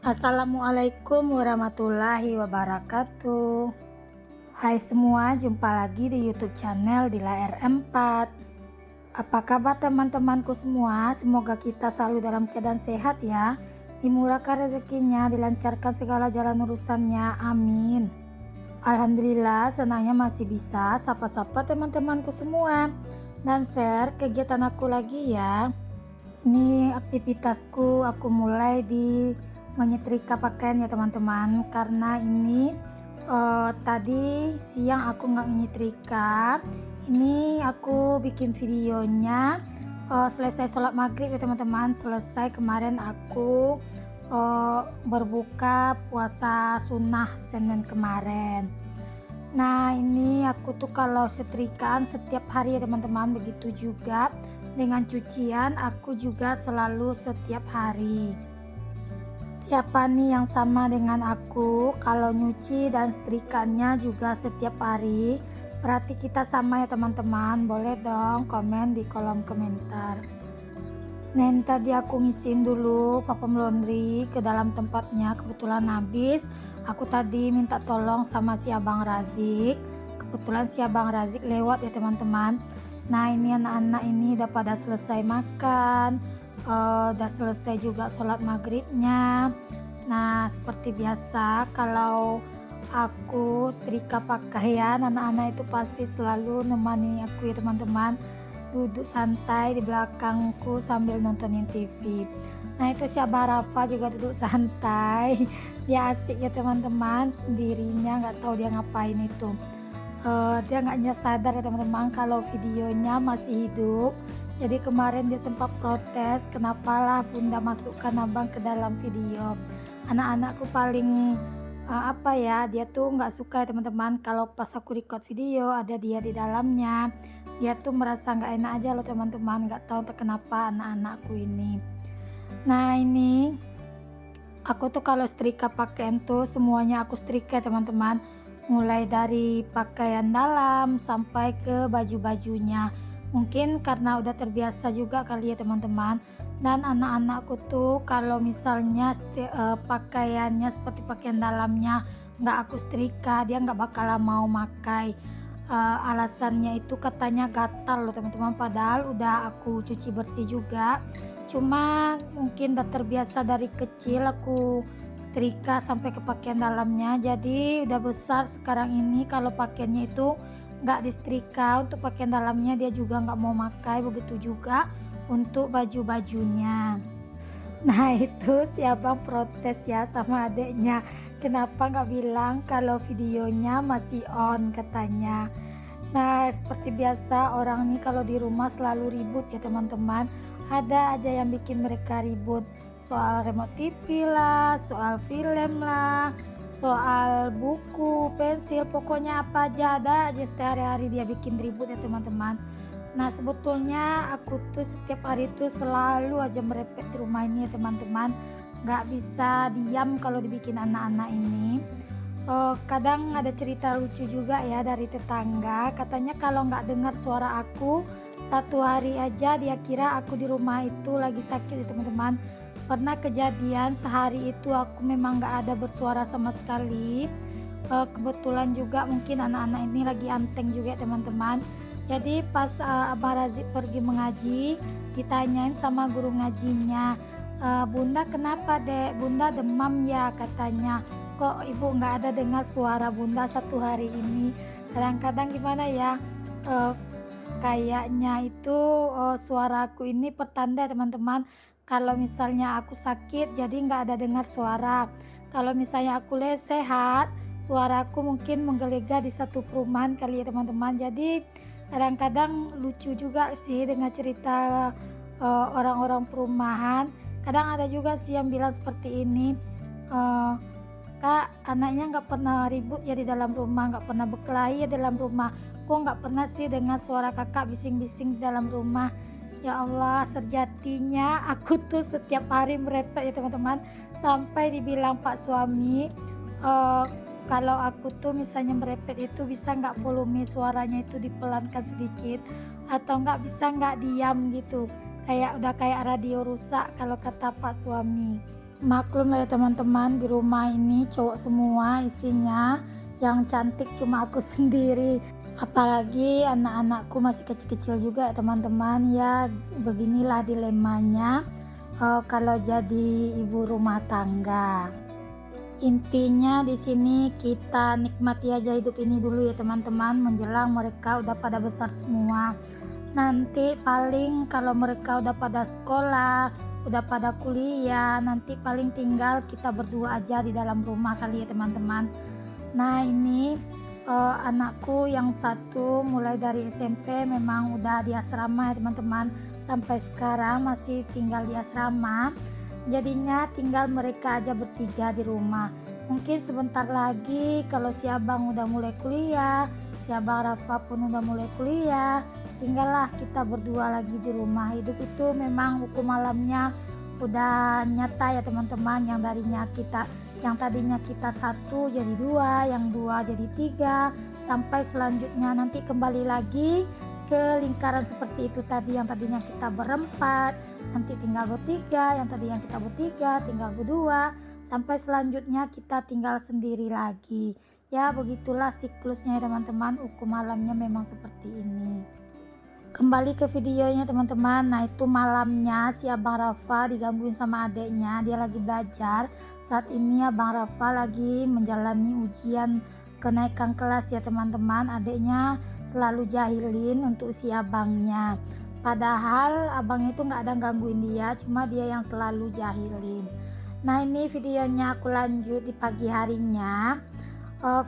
Assalamualaikum warahmatullahi wabarakatuh. Hai semua, jumpa lagi di YouTube channel Dila R4. Apa kabar teman-temanku semua? Semoga kita selalu dalam keadaan sehat ya. Dimurahkan rezekinya, dilancarkan segala jalan urusannya. Amin. Alhamdulillah, senangnya masih bisa sapa-sapa teman-temanku semua dan share kegiatan aku lagi ya. Ini aktivitasku, aku mulai di menyetrika pakaian ya teman-teman, karena ini tadi siang aku nggak menyetrika. Ini aku bikin videonya selesai sholat maghrib ya teman-teman. Selesai kemarin aku berbuka puasa sunnah Senin kemarin. Nah ini aku tuh kalau setrikaan setiap hari ya teman-teman, begitu juga dengan cucian aku juga selalu setiap hari. Siapa nih yang sama dengan aku kalau nyuci dan setrikannya juga setiap hari? Berarti kita sama ya teman-teman. Boleh dong komen di kolom komentar. Nah ini tadi aku ngisiin dulu vacuum laundry ke dalam tempatnya, kebetulan habis. Aku tadi minta tolong sama si Abang Razik. Kebetulan si Abang Razik lewat ya teman-teman. Nah ini anak-anak ini udah pada selesai makan, udah selesai juga sholat maghribnya. Nah seperti biasa kalau aku setrika pakaian, anak-anak itu pasti selalu nemani aku ya teman-teman, duduk santai di belakangku sambil nontonin TV. Nah itu si Abah Rafa juga duduk santai, dia asik ya teman-teman, sendirinya, nggak tahu dia ngapain itu. Dia nggak sadar ya teman-teman kalau videonya masih hidup. Jadi kemarin dia sempat protes, kenapalah bunda masukkan abang ke dalam video. Anak-anakku paling apa ya, dia tuh nggak suka ya teman-teman kalau pas aku record video ada dia di dalamnya. Dia tuh merasa nggak enak aja loh teman-teman, nggak tahu kenapa anak-anakku ini. Nah ini aku tuh kalau setrika pakaian tuh semuanya aku setrika teman-teman, mulai dari pakaian dalam sampai ke baju-bajunya. Mungkin karena udah terbiasa juga kali ya teman-teman. Dan anak-anakku tuh kalau misalnya pakaiannya seperti pakaian dalamnya nggak aku setrika, dia nggak bakalan mau pakai. Alasannya itu katanya gatal loh teman-teman, padahal udah aku cuci bersih juga. Cuma mungkin udah terbiasa dari kecil aku setrika sampai ke pakaian dalamnya, jadi udah besar sekarang ini kalau pakaiannya itu nggak disetrika, untuk pakaian dalamnya dia juga nggak mau pakai, begitu juga untuk baju-bajunya. Nah itu siapa protes ya sama adeknya, kenapa nggak bilang kalau videonya masih on katanya. Nah seperti biasa orang nih kalau di rumah selalu ribut ya teman-teman, ada aja yang bikin mereka ribut. Soal remote TV lah, soal film lah, soal buku, pensil, pokoknya apa aja ada aja sehari-hari dia bikin ribut ya teman-teman. Nah sebetulnya aku tuh setiap hari tuh selalu aja merepet di rumah ini ya teman-teman, nggak bisa diam kalau dibikin anak-anak ini. Kadang ada cerita lucu juga ya dari tetangga, katanya kalau nggak dengar suara aku satu hari aja dia kira aku di rumah itu lagi sakit ya teman-teman. Pernah kejadian sehari itu aku memang nggak ada bersuara sama sekali. Kebetulan juga mungkin anak-anak ini lagi anteng juga teman-teman. Jadi pas Abah Razik pergi mengaji, ditanyain sama guru ngajinya, Bunda kenapa dek, Bunda demam ya katanya. Kok ibu nggak ada dengar suara Bunda satu hari ini. Kadang-kadang gimana ya, kayaknya itu suaraku ini pertanda teman-teman, kalau misalnya aku sakit jadi nggak ada dengar suara. Kalau misalnya aku sehat, suaraku mungkin menggelegar di satu perumahan kali ya teman-teman. Jadi kadang-kadang lucu juga sih dengan cerita orang-orang perumahan. Kadang ada juga sih yang bilang seperti ini, Kak anaknya nggak pernah ribut ya di dalam rumah, nggak pernah berkelahi ya dalam rumah, kok nggak pernah sih dengar suara kakak bising-bising di dalam rumah. Ya Allah, sejatinya aku tuh setiap hari merepet ya teman-teman, sampai dibilang Pak suami, kalau aku tuh misalnya merepet itu bisa nggak volume suaranya itu dipelankan sedikit, atau nggak bisa nggak diam gitu, kayak udah kayak radio rusak kalau kata Pak suami. Maklum lah ya teman-teman, di rumah ini cowok semua isinya, yang cantik cuma aku sendiri. Apalagi anak-anakku masih kecil-kecil juga ya teman-teman. Ya beginilah dilemanya kalau jadi ibu rumah tangga. Intinya di sini kita nikmati aja hidup ini dulu ya teman-teman, menjelang mereka udah pada besar semua. Nanti paling kalau mereka udah pada sekolah, udah pada kuliah, nanti paling tinggal kita berdua aja di dalam rumah kali ya teman-teman. Nah ini anakku yang satu mulai dari SMP memang udah di asrama ya teman-teman, sampai sekarang masih tinggal di asrama. Jadinya tinggal mereka aja bertiga di rumah. Mungkin sebentar lagi kalau si abang udah mulai kuliah, si abang Rafa pun udah mulai kuliah, tinggallah kita berdua lagi di rumah. Hidup itu memang hukum malamnya udah nyata ya teman-teman. Yang tadinya kita satu jadi dua, yang dua jadi tiga, sampai selanjutnya nanti kembali lagi ke lingkaran seperti itu tadi. Yang tadinya kita berempat, nanti tinggal bertiga, yang tadinya kita bertiga tinggal berdua, sampai selanjutnya kita tinggal sendiri lagi. Ya begitulah siklusnya ya teman-teman, hukum malamnya memang seperti ini. Kembali ke videonya teman-teman. Nah itu malamnya si abang Rafa digangguin sama adeknya, dia lagi belajar. Saat ini abang Rafa lagi menjalani ujian kenaikan kelas ya teman-teman. Adeknya selalu jahilin untuk si abangnya, padahal abang itu nggak ada gangguin dia, cuma dia yang selalu jahilin. Nah ini videonya aku lanjut di pagi harinya.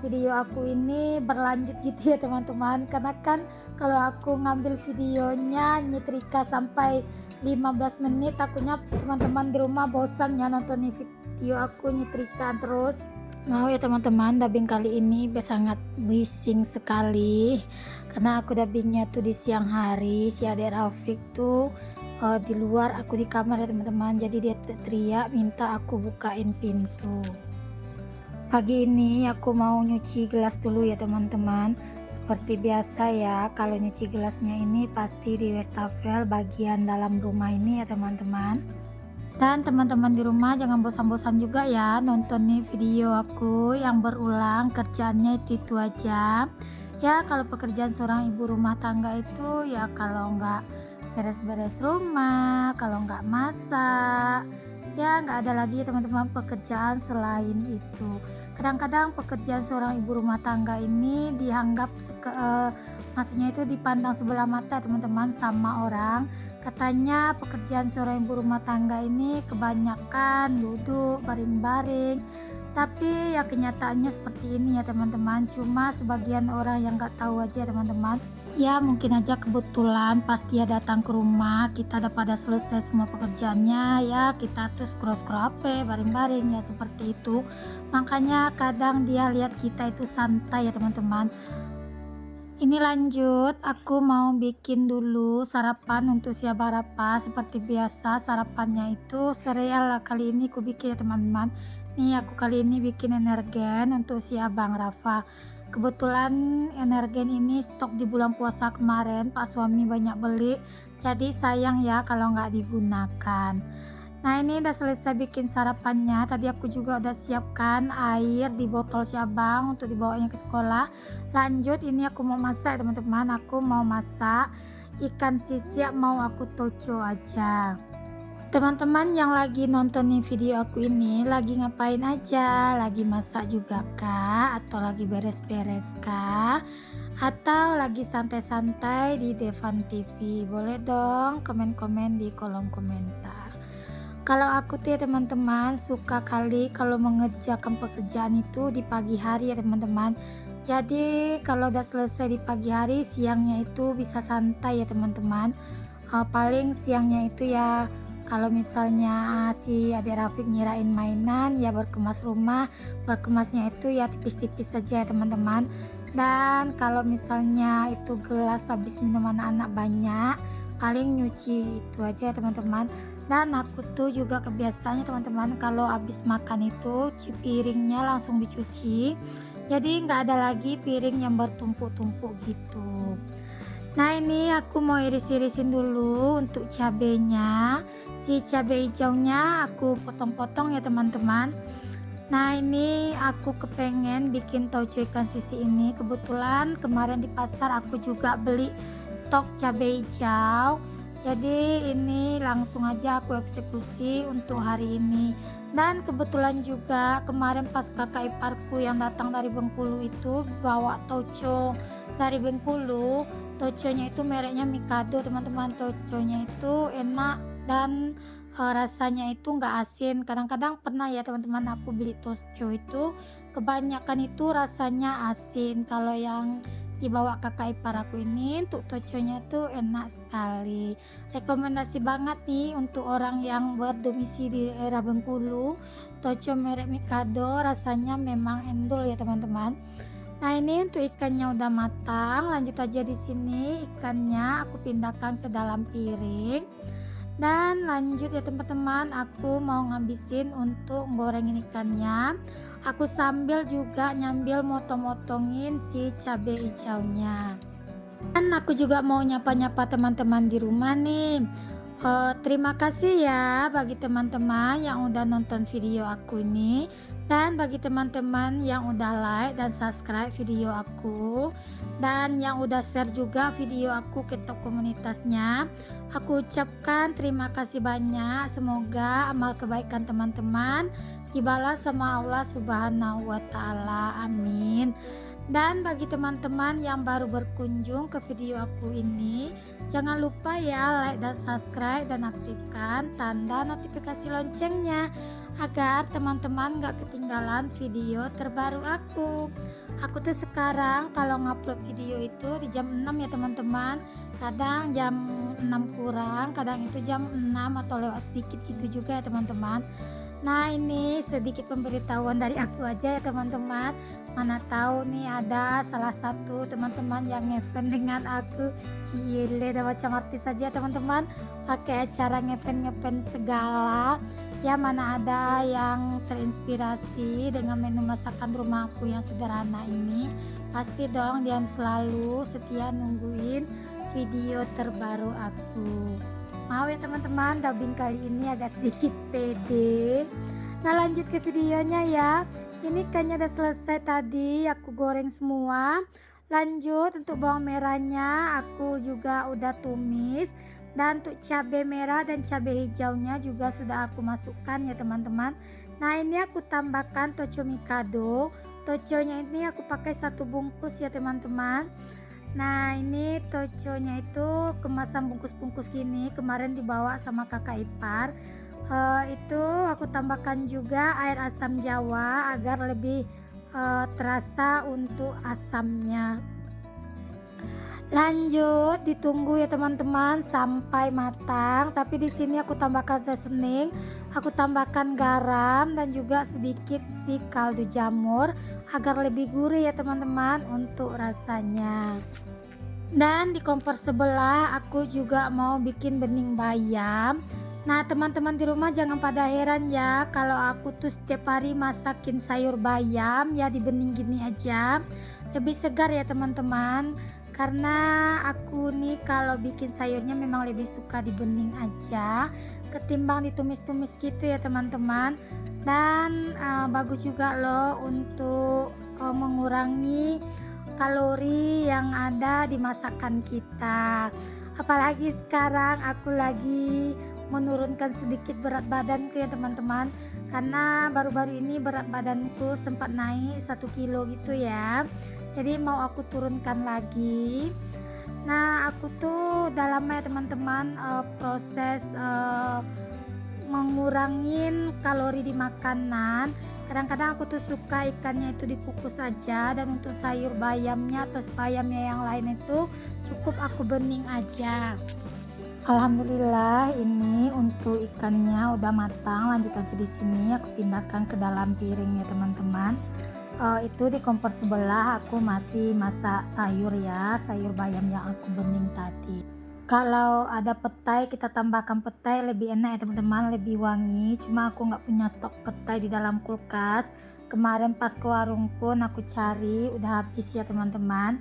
Video aku ini berlanjut gitu ya teman-teman, karena kan kalau aku ngambil videonya nyetrika sampai 15 menit takutnya teman-teman di rumah bosan ya nonton video aku nyetrika terus. Mau ya teman-teman, dubbing kali ini sangat bising sekali karena aku dubbingnya tuh di siang hari. Si adik Rafiq tuh di luar, aku di kamar ya teman-teman, jadi dia teriak minta aku bukain pintu. Pagi ini aku mau nyuci gelas dulu ya teman-teman. Seperti biasa ya, kalau nyuci gelasnya ini pasti di wastafel bagian dalam rumah ini ya teman-teman. Dan teman-teman di rumah jangan bosan-bosan juga ya nonton nih video aku yang berulang, kerjaannya itu aja. Ya kalau pekerjaan seorang ibu rumah tangga itu ya kalau nggak beres-beres rumah, kalau nggak masak, ya nggak ada lagi teman-teman pekerjaan selain itu. Kadang-kadang pekerjaan seorang ibu rumah tangga ini dianggap maksudnya itu dipandang sebelah mata teman-teman sama orang. Katanya pekerjaan seorang ibu rumah tangga ini kebanyakan duduk baring-baring, tapi ya kenyataannya seperti ini ya teman-teman. Cuma sebagian orang yang nggak tahu aja teman-teman. Ya mungkin aja kebetulan pas dia datang ke rumah kita udah pada selesai semua pekerjaannya, ya kita tuh scroll-scroll HP baring-baring ya seperti itu. Makanya kadang dia lihat kita itu santai ya teman-teman. Ini lanjut, aku mau bikin dulu sarapan untuk si abang Rafa. Seperti biasa sarapannya itu sereal lah kali ini aku bikin ya teman-teman. Nih aku kali ini bikin energen untuk si abang Rafa. Kebetulan energen ini stok di bulan puasa kemarin, Pak suami banyak beli, jadi sayang ya kalau nggak digunakan. Nah ini udah selesai bikin sarapannya. Tadi aku juga udah siapkan air di botol si abang untuk dibawanya ke sekolah. Lanjut ini aku mau masak teman-teman. Aku mau masak ikan sisik, mau aku toco aja. Teman-teman yang lagi nontonin video aku ini lagi ngapain aja? Lagi masak juga kah? Atau lagi beres-beres kah? Atau lagi santai-santai di Devan TV? Boleh dong komen-komen di kolom komentar. Kalau aku tuh ya teman-teman suka kali kalau mengerjakan pekerjaan itu di pagi hari ya teman-teman. Jadi kalau udah selesai di pagi hari, siangnya itu bisa santai ya teman-teman. Paling siangnya itu ya kalau misalnya si adik Rafiq nyirain mainan ya berkemas rumah, berkemasnya itu ya tipis-tipis saja ya teman-teman. Dan kalau misalnya itu gelas habis minum anak-anak banyak, paling nyuci itu aja ya teman-teman. Dan aku tuh juga kebiasaannya teman-teman kalau habis makan itu piringnya langsung dicuci, jadi nggak ada lagi piring yang bertumpuk-tumpuk gitu. Nah ini aku mau iris-irisin dulu untuk cabenya. Si cabai hijaunya aku potong-potong ya teman-teman. Nah ini aku kepengen bikin tauco ikan sisi ini. Kebetulan kemarin di pasar aku juga beli stok cabai hijau. Jadi ini langsung aja aku eksekusi untuk hari ini. Dan kebetulan juga kemarin pas kakak iparku yang datang dari Bengkulu itu bawa tauco dari Bengkulu. Toconya itu mereknya Mikado teman-teman. Toconya itu enak dan rasanya itu nggak asin. Kadang-kadang pernah ya teman-teman aku beli toco itu kebanyakan itu rasanya asin. Kalau yang dibawa kakak ipar aku ini untuk toconya tuh enak sekali. Rekomendasi banget nih untuk orang yang berdomisili di daerah Bengkulu. Toco merek Mikado rasanya memang endul ya teman-teman. Nah ini untuk ikannya udah matang, lanjut aja di sini ikannya aku pindahkan ke dalam piring. Dan lanjut ya teman-teman, aku mau ngabisin untuk gorengin ikannya. Aku sambil juga nyambil motong-motongin si cabai hijaunya. Dan aku juga mau nyapa-nyapa teman-teman di rumah nih. Terima kasih ya bagi teman-teman yang udah nonton video aku ini, dan bagi teman-teman yang udah like dan subscribe video aku, dan yang udah share juga video aku ke top komunitasnya. Aku ucapkan terima kasih banyak. Semoga amal kebaikan teman-teman dibalas sama Allah Subhanahu wa Ta'ala. Amin. Dan bagi teman-teman yang baru berkunjung ke video aku ini, jangan lupa ya like dan subscribe dan aktifkan tanda notifikasi loncengnya agar teman-teman gak ketinggalan video terbaru aku. Aku tuh sekarang kalau ngupload video itu di jam 6 ya teman-teman. Kadang jam 6 kurang, kadang itu jam 6 atau lewat sedikit gitu juga ya teman-teman. Nah ini sedikit pemberitahuan dari aku aja ya teman-teman. Mana tahu nih ada salah satu teman-teman yang ngefan dengan aku. Cile dan macam artis saja teman-teman, pakai acara ngefan segala. Ya mana ada yang terinspirasi dengan menu masakan rumah aku yang sederhana ini. Pasti dong dia selalu setia nungguin video terbaru aku. Mau ya teman-teman, dubbing kali ini agak sedikit pede. Nah lanjut ke videonya ya. Ini ikannya udah selesai tadi, aku goreng semua. Lanjut untuk bawang merahnya aku juga udah tumis. Dan untuk cabai merah dan cabai hijaunya juga sudah aku masukkan ya teman-teman. Nah ini aku tambahkan toco Mikado. Toconya ini aku pakai 1 bungkus ya teman-teman. Nah ini toconya itu kemasan bungkus-bungkus gini, kemarin dibawa sama kakak ipar. Itu aku tambahkan juga air asam jawa agar lebih terasa untuk asamnya. Lanjut ditunggu ya teman-teman sampai matang. Tapi di sini aku tambahkan seasoning, aku tambahkan garam dan juga sedikit si kaldu jamur agar lebih gurih ya teman-teman untuk rasanya. Dan di kompor sebelah aku juga mau bikin bening bayam. Nah teman-teman di rumah jangan pada heran ya kalau aku tuh setiap hari masakin sayur bayam ya di bening gini aja. Lebih segar ya teman-teman. Karena aku nih kalau bikin sayurnya memang lebih suka di bening aja ketimbang ditumis-tumis gitu ya teman-teman. Dan bagus juga loh untuk mengurangi kalori yang ada di masakan kita. Apalagi sekarang aku lagi menurunkan sedikit berat badanku ya teman-teman. Karena baru-baru ini berat badanku sempat naik 1 kilo gitu ya. Jadi mau aku turunkan lagi. Nah aku tuh udah lama ya teman-teman proses mengurangin kalori di makanan. Kadang-kadang aku tuh suka ikannya itu dikukus aja, dan untuk sayur bayamnya atau bayamnya yang lain itu cukup aku bening aja. Alhamdulillah ini untuk ikannya udah matang. Lanjut aja di sini aku pindahkan ke dalam piring ya teman-teman. Itu di kompor sebelah aku masih masak sayur ya, sayur bayam yang aku bening tadi. Kalau ada petai kita tambahkan petai lebih enak ya teman-teman, lebih wangi. Cuma aku nggak punya stok petai di dalam kulkas. Kemarin pas ke warung pun aku cari udah habis ya teman-teman.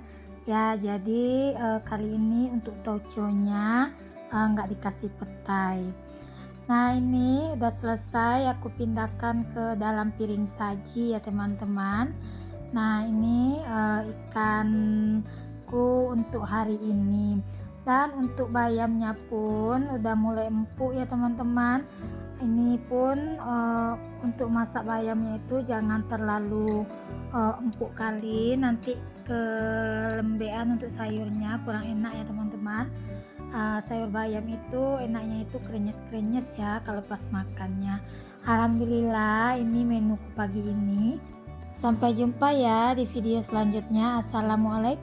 ya. Jadi kali ini untuk tauconya nggak dikasih petai. Nah, ini udah selesai, aku pindahkan ke dalam piring saji ya teman-teman. Nah, ini ikanku untuk hari ini. Dan untuk bayamnya pun udah mulai empuk ya teman-teman. Ini pun untuk masak bayamnya itu jangan terlalu empuk kali, nanti kelembean untuk sayurnya kurang enak ya teman-teman. Sayur bayam itu enaknya itu krenyes-krenyes ya kalau pas makannya. Alhamdulillah, ini menuku pagi ini. Sampai jumpa ya di video selanjutnya. Assalamualaikum.